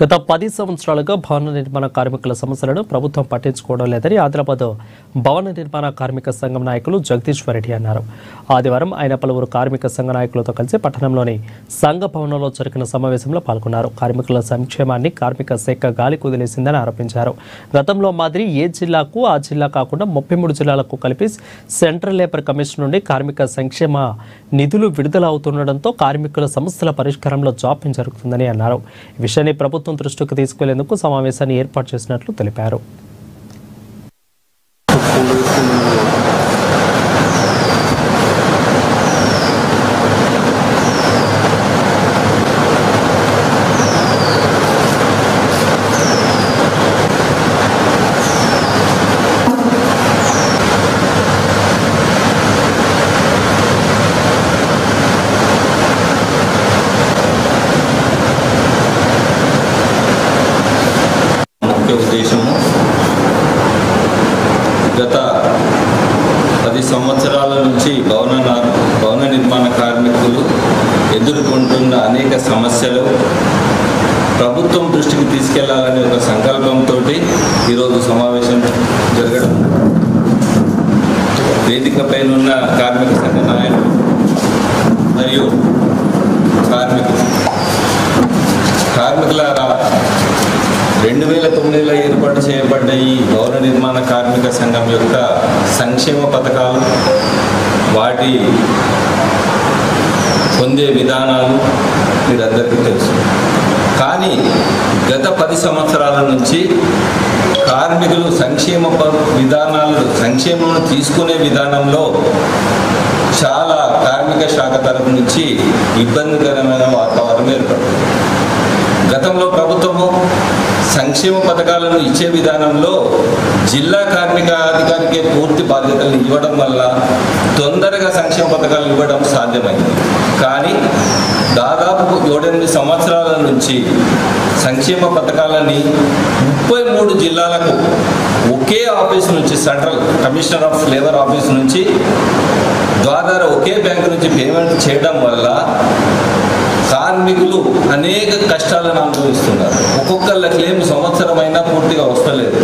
గత 10 సంవత్సరాలుగా భవన నిర్మాణ కార్మికుల సమస్యలను ప్రభుత్వం పట్టించుకోవడం లేదని ఆదిలాబాద్ భవన నిర్మాణ కార్మిక సంఘం నాయకులు జగదీశ్వర్ రెడ్డి అన్నారు. ఆదివారం ఆయన పలువురు కార్మిక సంఘ నాయకులతో కలిసి పట్టణంలోని సంఘ భవనంలో జరిగిన సమావేశంలో పాల్గొన్నారు. కార్మికుల సంక్షేమాన్ని కార్మిక శాఖ గాలి కుదిలేసిందని ఆరోపించారు. గతంలో మాదిరి ఏ జిల్లాకు ఆ జిల్లా కాకుండా 33 జిల్లాలకు కలిపి సెంట్రల్ లేబర్ కమిషన్ నుండి కార్మిక సంక్షేమ నిధులు విడుదల అవుతుండటంతో కార్మికుల సమస్యల పరిష్కారంలో జాప్యం జరుగుతుందని అన్నారు. ఈ విషయాన్ని ప్రభుత్వం దృష్టికి తీసుకెళ్లేందుకు సమావేశాన్ని ఏర్పాటు చేసినట్లు తెలిపారు. ఉద్దేశము గత 10 సంవత్సరాల నుంచి భవన నిర్మాణ కార్మికులు ఎదుర్కొంటున్న అనేక సమస్యలు ప్రభుత్వం దృష్టికి తీసుకెళ్లాలనే ఒక సంకల్పంతో ఈరోజు సమావేశం జరగడం, వేదికపైన ఉన్న కార్మిక సంఘ నాయకులు మరియు కార్మికుల 2009లో ఏర్పాటు చేయబడ్డ ఈ భవన నిర్మాణ కార్మిక సంఘం యొక్క సంక్షేమ పథకాలు, వాటి పొందే విధానాలు మీరందరికీ తెలుసు. కానీ గత 10 సంవత్సరాల నుంచి కార్మికులు సంక్షేమం తీసుకునే విధానంలో చాలా కార్మిక శాఖ తరపు నుంచి ఇబ్బందికరమైన వాతావరణం ఏర్పడుతుంది. గతంలో ప్రభుత్వము సంక్షేమ పథకాలను ఇచ్చే విధానంలో జిల్లా కార్మిక అధికారికే పూర్తి బాధ్యతలను ఇవ్వడం వల్ల తొందరగా సంక్షేమ పథకాలు ఇవ్వడం సాధ్యమైంది. కానీ దాదాపు 7-8 సంవత్సరాల నుంచి సంక్షేమ పథకాలని 33 జిల్లాలకు ఒకే ఆఫీస్ నుంచి, central commissioner of labour office నుంచి ద్వారా ఒకే బ్యాంకు నుంచి పేమెంట్ చేయడం వల్ల కార్మికులు అనేక కష్టాలను అనుభవిస్తున్నారు. ఒక్కొక్కళ్ళ క్లెయిమ్ సంవత్సరమైనా పూర్తిగా వస్తలేదు.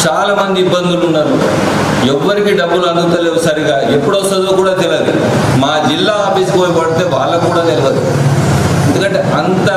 చాలామంది ఇబ్బందులు ఉన్నారు. ఎవ్వరికి డబ్బులు అందుతలేవు, సరిగా ఎప్పుడు వస్తుందో కూడా తెలియదు. మా జిల్లా ఆఫీస్కి పోయి పడితే వాళ్ళకు కూడా తెలియదు. ఎందుకంటే అంత